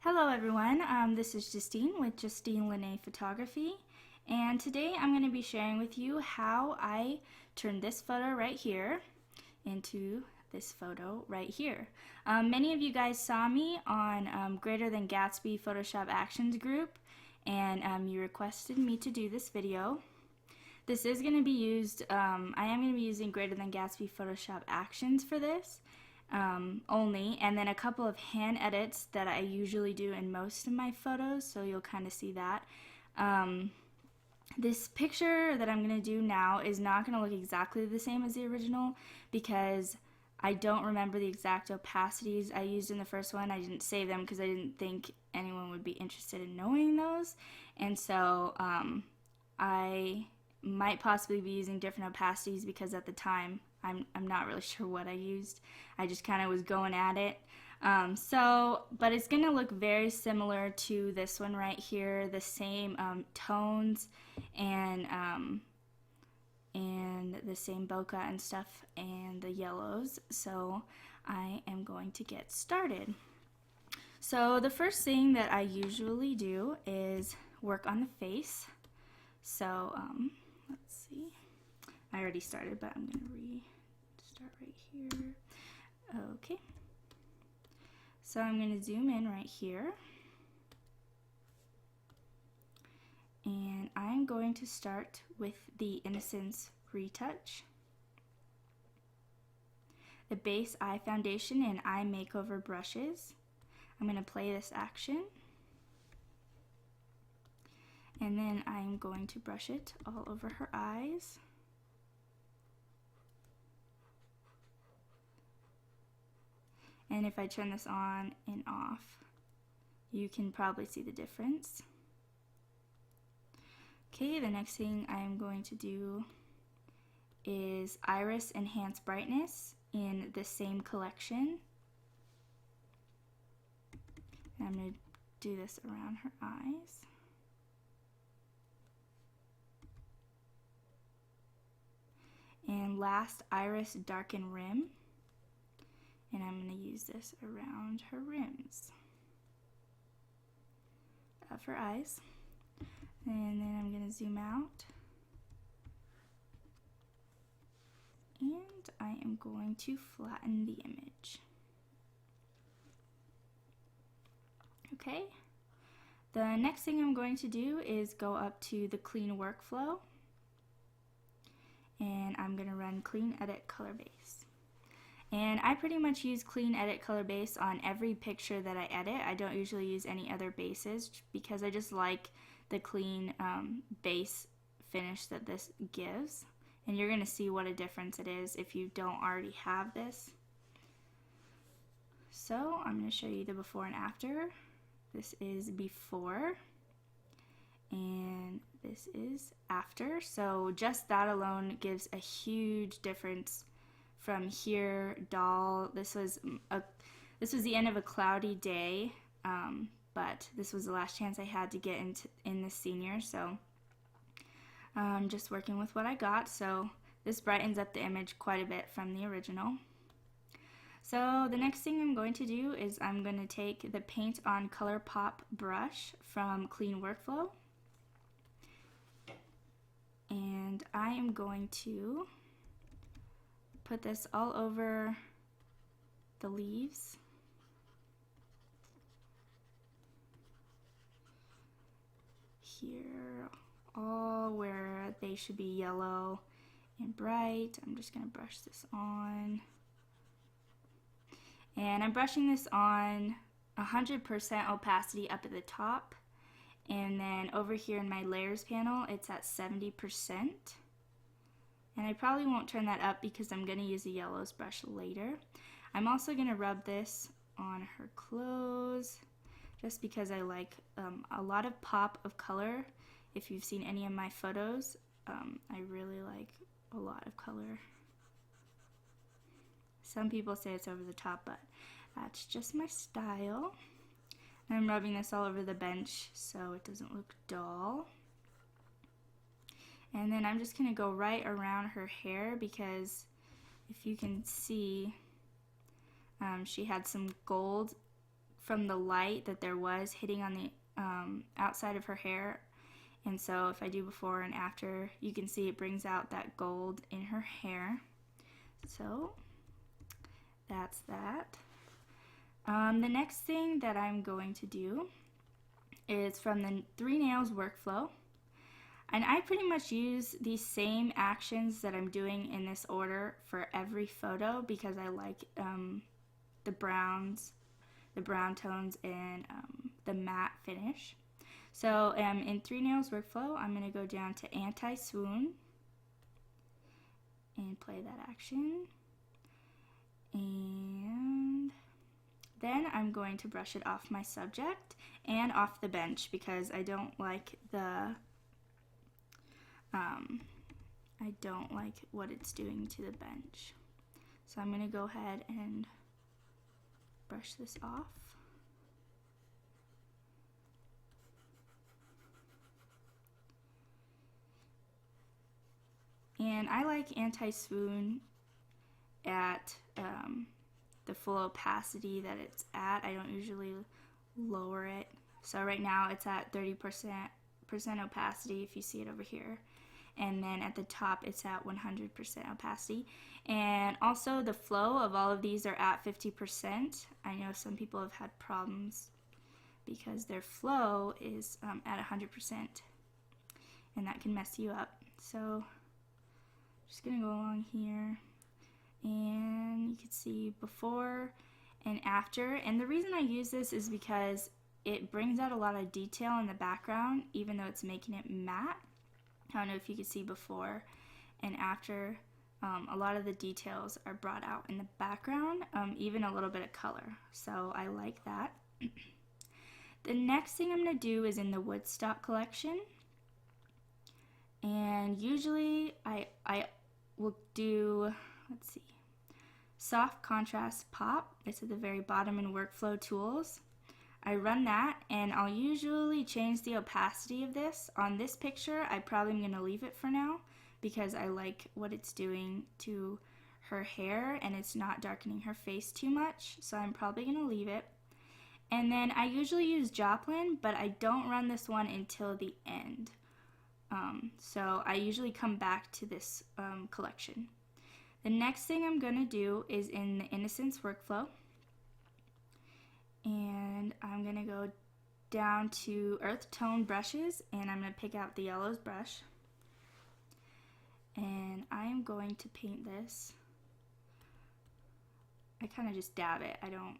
Hello everyone, this is Justine with Justine Lene Photography, and today I'm going to be sharing with you how I turned this photo right here into this photo right here. Many of you guys saw me on Greater Than Gatsby Photoshop Actions group, and you requested me to do this video. This is going to be used, I am going to be using Greater Than Gatsby Photoshop Actions for this. Only, and then a couple of hand edits that I usually do in most of my photos, so you'll kind of see that. This picture that I'm going to do now is not going to look exactly the same as the original because I don't remember the exact opacities I used in the first one. I didn't save them because I didn't think anyone would be interested in knowing those, and so I might possibly be using different opacities because at the time I'm not really sure what I used. I just kind of was going at it. But it's going to look very similar to this one right here, the same tones and the same bokeh and stuff and the yellows. So I am going to get started. So the first thing that I usually do is work on the face. So let's see. I already started, but I'm going to start right here. Okay. So I'm going to zoom in right here. And I'm going to start with the Innocence retouch, the base eye foundation and eye makeover brushes. I'm going to play this action. And then I'm going to brush it all over her eyes. And if I turn this on and off, you can probably see the difference. Okay, the next thing I'm going to do is Iris Enhance Brightness in the same collection. And I'm going to do this around her eyes. And last, Iris Darken Rim. And I'm going to use this around her rims of her eyes. And then I'm going to zoom out. And I am going to flatten the image. Okay. The next thing I'm going to do is go up to the Clean Workflow. And I'm going to run Clean Edit Color Base. And I pretty much use Clean Edit Color Base on every picture that I edit. I don't usually use any other bases because I just like the clean base finish that this gives. And you're going to see what a difference it is if you don't already have this. So I'm going to show you the before and after. This is before and this is after. So just that alone gives a huge difference. From here, doll. This was the end of a cloudy day, but this was the last chance I had to get in the senior. So just working with what I got. So this brightens up the image quite a bit from the original. So the next thing I'm going to do is I'm going to take the Paint on Color Pop brush from Clean Workflow, and I am going to put this all over the leaves. Here, all where they should be yellow and bright. I'm just going to brush this on. And I'm brushing this on 100% opacity up at the top. And then over here in my layers panel, it's at 70%. And I probably won't turn that up because I'm going to use a yellows brush later. I'm also going to rub this on her clothes just because I like a lot of pop of color. If you've seen any of my photos, I really like a lot of color. Some people say it's over the top, but that's just my style. And I'm rubbing this all over the bench so it doesn't look dull. And then I'm just going to go right around her hair because if you can see, she had some gold from the light that there was hitting on the outside of her hair. And so if I do before and after, you can see it brings out that gold in her hair. So that's that. The next thing that I'm going to do is from the 3 Nails Workflow. And I pretty much use these same actions that I'm doing in this order for every photo because I like the brown tones and the matte finish. So in 3 Nails Workflow, I'm going to go down to Anti-Swoon and play that action. And then I'm going to brush it off my subject and off the bench because I don't like what it's doing to the bench. So I'm going to go ahead and brush this off. And I like Anti-Swoon at the full opacity that it's at. I don't usually lower it. So right now it's at 30% opacity if you see it over here. And then at the top it's at 100% opacity. And also the flow of all of these are at 50%. I know some people have had problems because their flow is at 100%, and that can mess you up. So just gonna go along here, and you can see before and after. And the reason I use this is because it brings out a lot of detail in the background, even though it's making it matte. I don't know if you can see before and after. A lot of the details are brought out in the background, even a little bit of color. So I like that. The next thing I'm going to do is in the Woodstock collection. And usually I will do, let's see, Soft Contrast Pop. It's at the very bottom in Workflow Tools. I run that, and I'll usually change the opacity of this. On this picture, I probably am going to leave it for now because I like what it's doing to her hair and it's not darkening her face too much, so I'm probably going to leave it. And then I usually use Joplin, but I don't run this one until the end. So I usually come back to this collection. The next thing I'm going to do is in the Innocence Workflow. And I'm going to go down to Earth Tone Brushes, and I'm going to pick out the Yellows brush. And I am going to paint this. I kind of just dab it. I don't...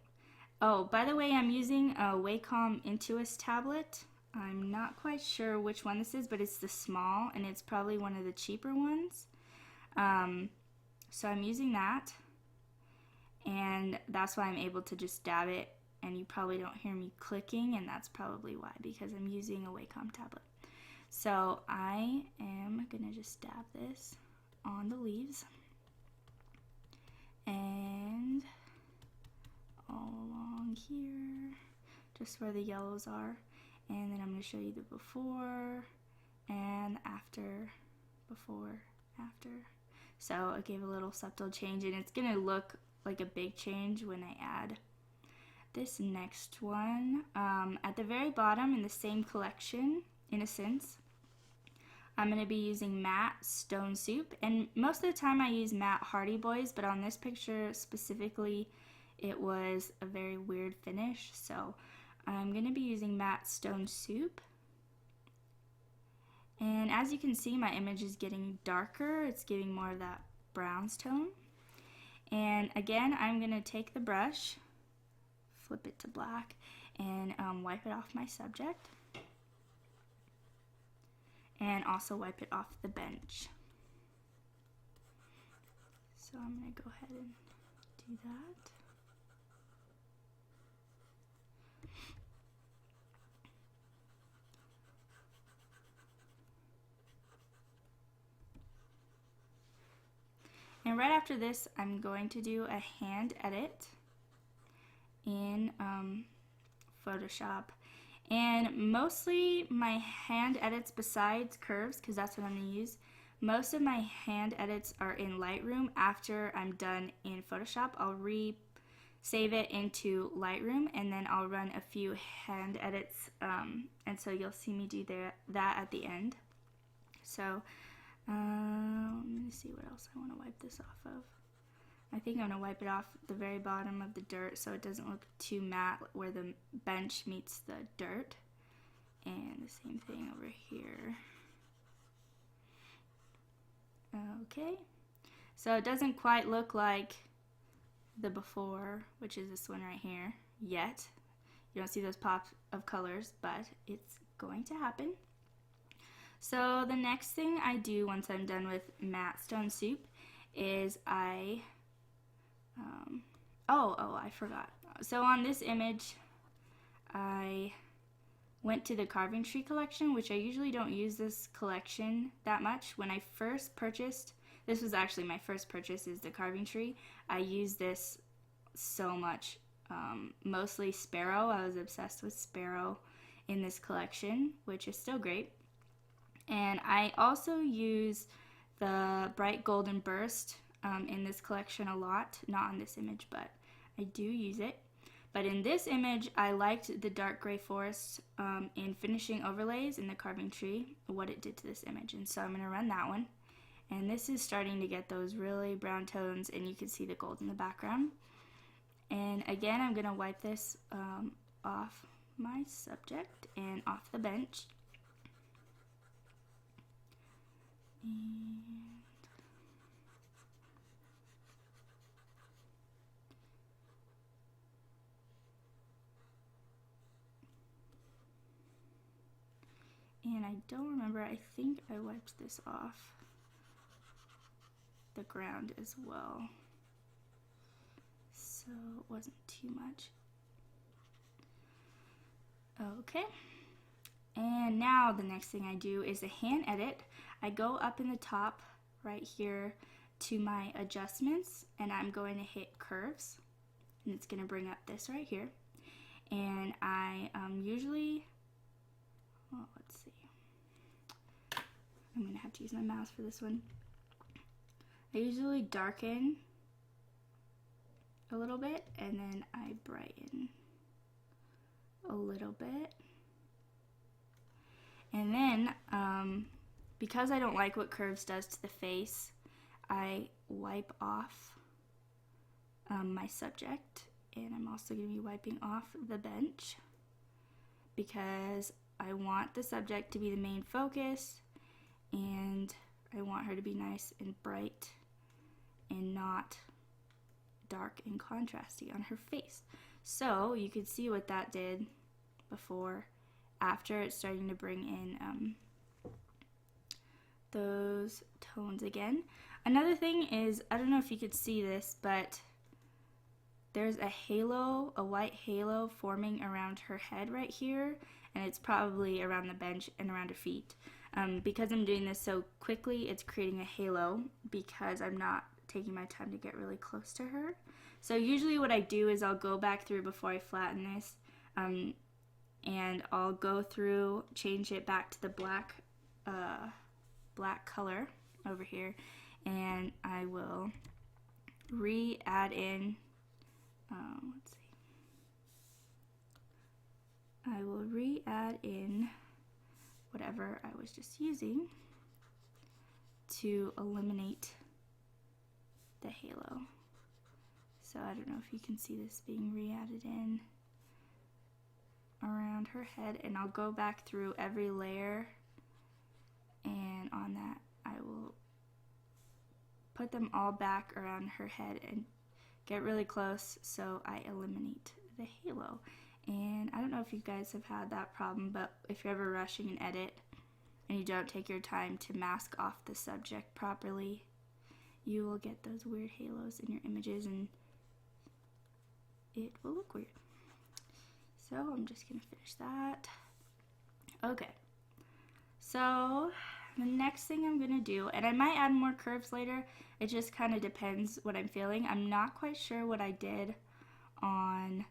Oh, by the way, I'm using a Wacom Intuos tablet. I'm not quite sure which one this is, but it's the small, and it's probably one of the cheaper ones. So I'm using that, and that's why I'm able to just dab it, and you probably don't hear me clicking, and that's probably why, because I'm using a Wacom tablet. So I am going to just dab this on the leaves, and all along here, just where the yellows are. And then I'm going to show you the before and after, before, after. So I gave a little subtle change, and it's going to look like a big change when I add this next one. At the very bottom in the same collection, Innocence, I'm going to be using matte Stone Soup, and most of the time I use matte Hardy Boys, but on this picture specifically it was a very weird finish, so I'm going to be using matte Stone Soup. And as you can see, my image is getting darker. It's giving more of that browns tone. And again, I'm going to take the brush, flip it to black, and wipe it off my subject. And also wipe it off the bench. So I'm going to go ahead and do that. And right after this, I'm going to do a hand edit in Photoshop. And mostly my hand edits, besides curves, because that's what I'm going to use, most of my hand edits are in Lightroom. After I'm done in Photoshop, I'll save it into Lightroom, and then I'll run a few hand edits, and so you'll see me do that at the end. So let me see what else I want to wipe this off of. I think I'm going to wipe it off the very bottom of the dirt so it doesn't look too matte where the bench meets the dirt. And the same thing over here. Okay, so it doesn't quite look like the before, which is this one right here, yet. You don't see those pops of colors, but it's going to happen. So the next thing I do once I'm done with matte stone soup is I forgot. So on this image, I went to the carving tree collection, which I usually don't use this collection that much. When I first purchased, this was actually my first purchase, is the carving tree. I used this so much, mostly Sparrow. I was obsessed with Sparrow in this collection, which is still great. And I also use the Bright Golden Burst in this collection a lot. Not on this image, but I do use it. But in this image, I liked the dark gray forest in finishing overlays in the carving tree, what it did to this image. And so I'm going to run that one. And this is starting to get those really brown tones, and you can see the gold in the background. And again, I'm going to wipe this off my subject and off the bench. And I don't remember, I think I wiped this off the ground as well, so it wasn't too much. Okay, and now the next thing I do is a hand edit. I go up in the top right here to my adjustments, and I'm going to hit curves, and it's going to bring up this right here. And I usually, let's see, I'm going to have to use my mouse for this one. I usually darken a little bit, and then I brighten a little bit. And then, because I don't like what curves does to the face, I wipe off my subject, and I'm also going to be wiping off the bench because I want the subject to be the main focus, and I want her to be nice and bright and not dark and contrasty on her face. So you could see what that did before. After, it's starting to bring in those tones again. Another thing is, I don't know if you could see this, but there's a halo, a white halo forming around her head right here, and it's probably around the bench and around her feet. Because I'm doing this so quickly, it's creating a halo because I'm not taking my time to get really close to her. So usually what I do is I'll go back through before I flatten this, and I'll go through, change it back to the black color over here, and I will add in, let's see, I will add in whatever I was just using to eliminate the halo. So I don't know if you can see this being re-added in around her head, and I'll go back through every layer, and on that I will put them all back around her head and get really close so I eliminate the halo. And I don't know if you guys have had that problem, but if you're ever rushing an edit and you don't take your time to mask off the subject properly, you will get those weird halos in your images and it will look weird. So I'm just going to finish that. Okay, so the next thing I'm going to do, and I might add more curves later, it just kind of depends what I'm feeling. I'm not quite sure what I did on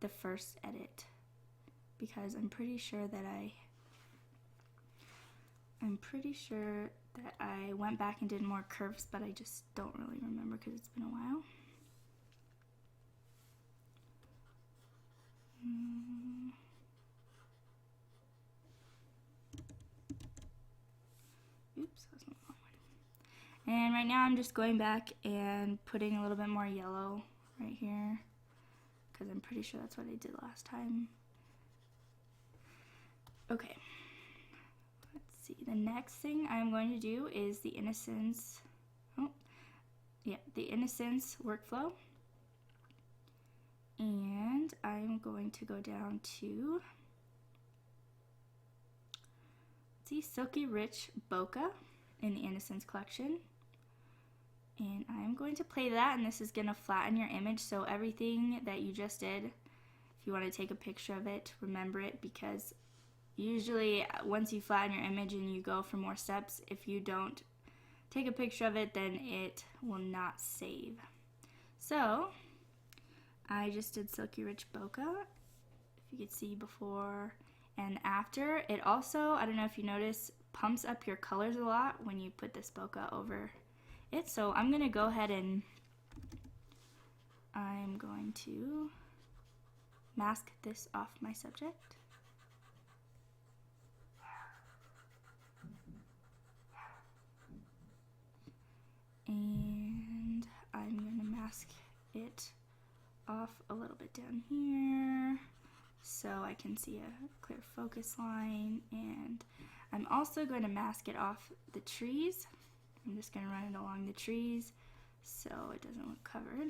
the first edit because I'm pretty sure that I went back and did more curves, but I just don't really remember because it's been a while. that was the wrong one. And right now I'm just going back and putting a little bit more yellow right here, because I'm pretty sure that's what I did last time. Okay, let's see. The next thing I'm going to do is the Innocence Workflow. And I'm going to go down to, Silky Rich Bokeh in the Innocence collection. And I'm going to play that, and this is going to flatten your image, so everything that you just did, if you want to take a picture of it, remember it, because usually once you flatten your image and you go for more steps, if you don't take a picture of it, then it will not save. So I just did Silky Rich Bokeh, if you could see before and after. It also, I don't know if you notice, pumps up your colors a lot when you put this bokeh over it. So I'm going to go ahead and I'm going to mask this off my subject. And I'm going to mask it off a little bit down here so I can see a clear focus line. And I'm also going to mask it off the trees. I'm just going to run it along the trees so it doesn't look covered.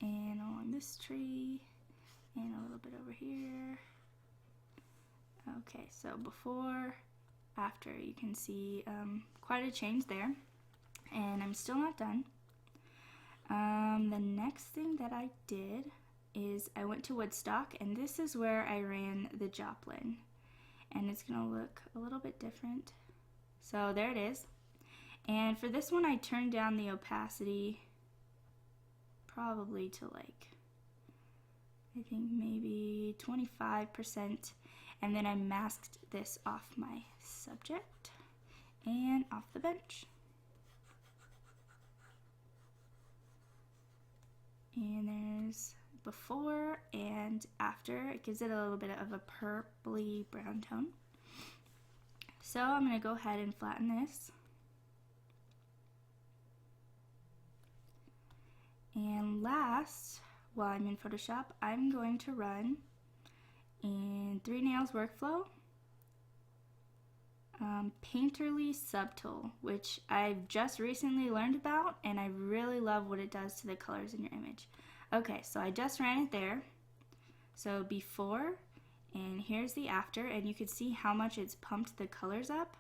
And along this tree and a little bit over here. Okay, so before, after, you can see quite a change there, and I'm still not done. The next thing that I did is I went to Woodstock, and this is where I ran the Joplin, and it's gonna look a little bit different. So there it is. And for this one I turned down the opacity probably to like, I think maybe 25%. And then I masked this off my subject and off the bench. And there's before and after. It gives it a little bit of a purpley brown tone. So I'm going to go ahead and flatten this. And last, while I'm in Photoshop, I'm going to run in 3 Nails Workflow, Painterly Subtool, which I've just recently learned about, and I really love what it does to the colors in your image. Okay, so I just ran it there. So before, and here's the after, and you can see how much it's pumped the colors up.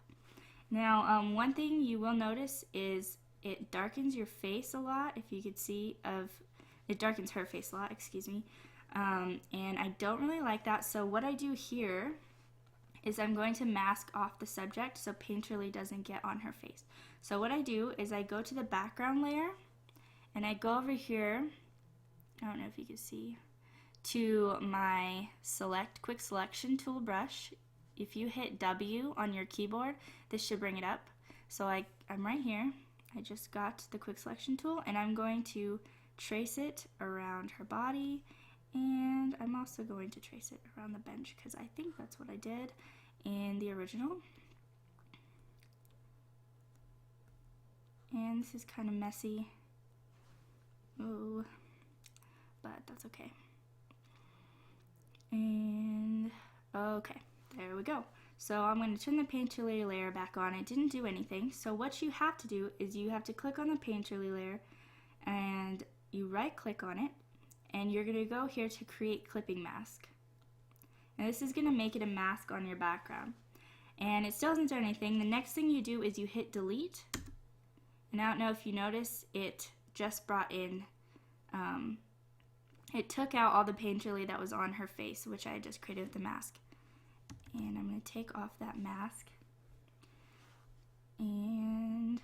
Now, one thing you will notice is it darkens your face a lot, if you could see, it darkens her face a lot, excuse me. And I don't really like that, so what I do here is I'm going to mask off the subject so Painterly doesn't get on her face. So what I do is I go to the background layer and I go over here, I don't know if you can see, to my quick selection tool brush. If you hit W on your keyboard, this should bring it up. So I'm right here, I just got the quick selection tool, and I'm going to trace it around her body. And I'm also going to trace it around the bench because I think that's what I did in the original. And this is kind of messy. Ooh, but that's okay. And okay, there we go. So I'm going to turn the Painterly layer back on. It didn't do anything. So what you have to do is you have to click on the Painterly layer and you right click on it. And you're going to go here to create clipping mask. And this is going to make it a mask on your background. And it still doesn't do anything. The next thing you do is you hit delete. And I don't know if you notice, it just brought in, it took out all the Painterly that was on her face, which I just created with the mask. And I'm going to take off that mask. And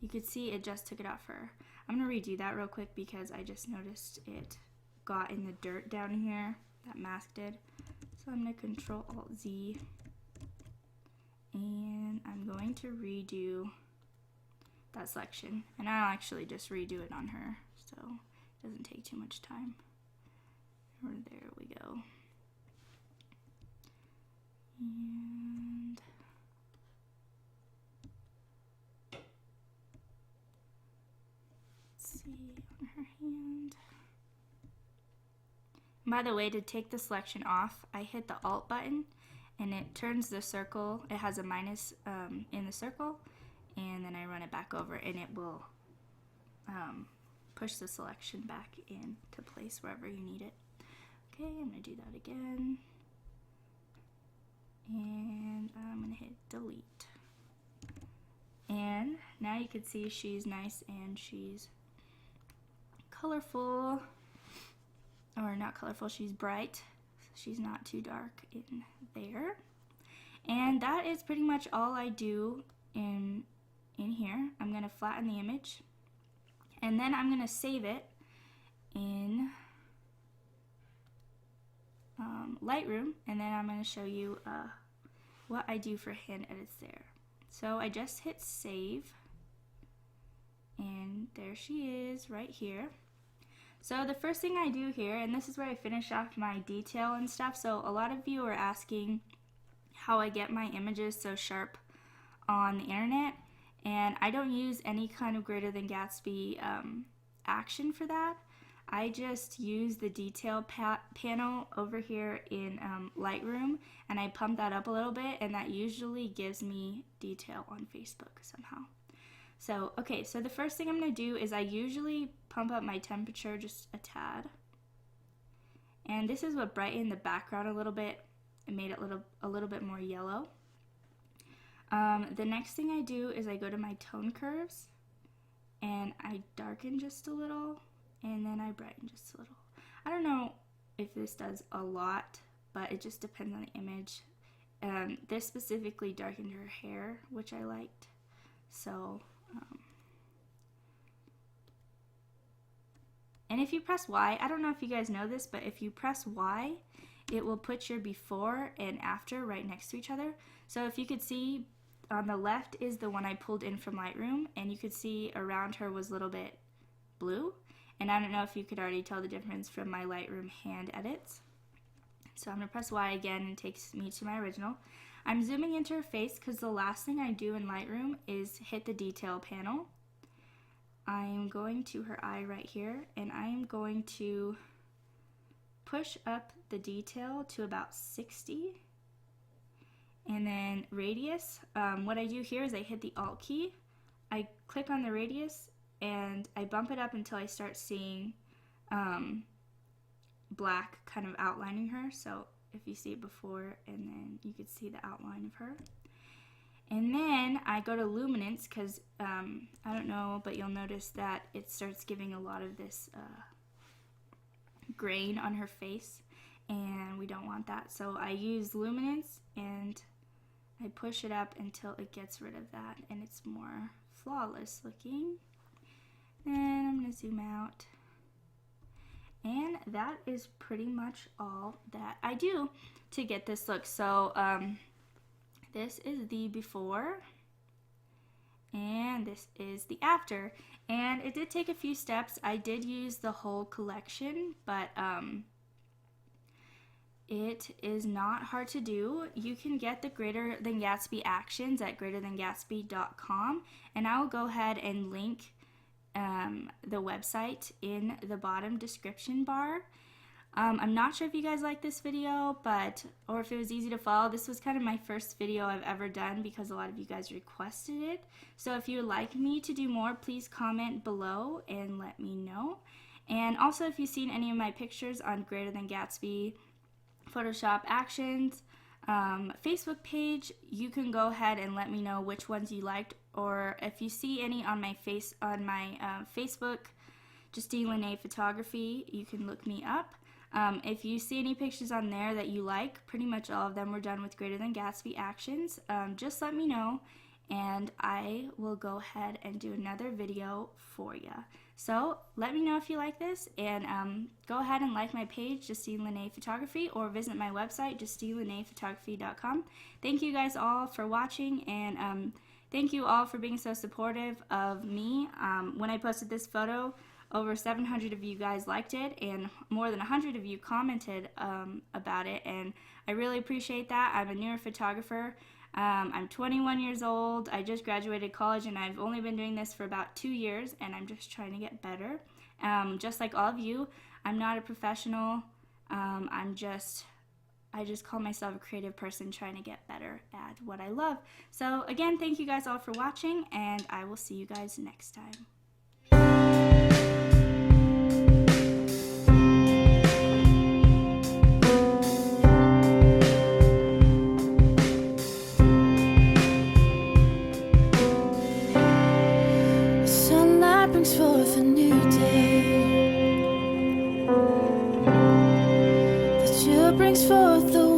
you could see it just took it off her. I'm going to redo that real quick because I just noticed it got in the dirt down here, that mask did. So I'm going to Control-Alt-Z, and I'm going to redo that selection. And I'll actually just redo it on her, so it doesn't take too much time. There we go. And let's see on her hand. By the way, to take the selection off, I hit the Alt button and it turns the circle. It has a minus in the circle, and then I run it back over and it will push the selection back into place wherever you need it. Okay, I'm going to do that again. And I'm going to hit delete. And now you can see she's nice and she's colorful. Or not colorful, she's bright. She's not too dark in there. And that is pretty much all I do in here. I'm going to flatten the image. And then I'm going to save it in Lightroom, and then I'm going to show you what I do for hand edits there. So I just hit save, and there she is right here. So the first thing I do here, and this is where I finish off my detail and stuff, so a lot of you are asking how I get my images so sharp on the internet, and I don't use any kind of Greater Than Gatsby action for that. I just use the detail panel over here in Lightroom, and I pump that up a little bit, and that usually gives me detail on Facebook somehow. So, okay, so the first thing I'm going to do is I usually pump up my temperature just a tad. And this is what brightened the background a little bit and made it a little bit more yellow. The next thing I do is I go to my tone curves, and I darken just a little, and then I brighten just a little. I don't know if this does a lot, but it just depends on the image. This specifically darkened her hair, which I liked. So, and if you press Y, I don't know if you guys know this, but if you press Y, it will put your before and after right next to each other. So if you could see, on the left is the one I pulled in from Lightroom, and you could see around her was a little bit blue. And I don't know if you could already tell the difference from my Lightroom hand edits. So I'm going to press Y again, and it takes me to my original. I'm zooming into her face because the last thing I do in Lightroom is hit the detail panel. I'm going to her eye right here, and I am going to push up the detail to about 60. And then radius, what I do here is I hit the Alt key, I click on the radius, and I bump it up until I start seeing black kind of outlining her. So if you see it before, and then you could see the outline of her. And then I go to luminance because I don't know, but you'll notice that it starts giving a lot of this grain on her face, and we don't want that. So I use luminance and I push it up until it gets rid of that and it's more flawless looking. Then I'm going to zoom out. And that is pretty much all that I do to get this look. So this is the before and this is the after. And it did take a few steps. I did use the whole collection, but it is not hard to do. You can get the Greater Than Gatsby actions at greaterthangatsby.com, and I will go ahead and link the website in the bottom description bar. I'm not sure if you guys like this video, or if it was easy to follow. This was kind of my first video I've ever done because a lot of you guys requested it. So if you would like me to do more, please comment below and let me know. And also, if you've seen any of my pictures on Greater Than Gatsby Photoshop actions Facebook page, you can go ahead and let me know which ones you liked, or if you see any on my Facebook, Justine Lene Photography, you can look me up. If you see any pictures on there that you like, pretty much all of them were done with Greater Than Gatsby actions. Just let me know, and I will go ahead and do another video for you. So let me know if you like this, and go ahead and like my page, Justine Lene Photography, or visit my website, JustineLenePhotography.com. Thank you guys all for watching, and thank you all for being so supportive of me. When I posted this photo, over 700 of you guys liked it, and more than 100 of you commented about it, and I really appreciate that. I'm a newer photographer. I'm 21 years old. I just graduated college, and I've only been doing this for about 2 years, and I'm just trying to get better. Just like all of you, I'm not a professional. I just call myself a creative person trying to get better at what I love. So again, thank you guys all for watching, and I will see you guys next time. Brings forth a new day. The chill brings forth the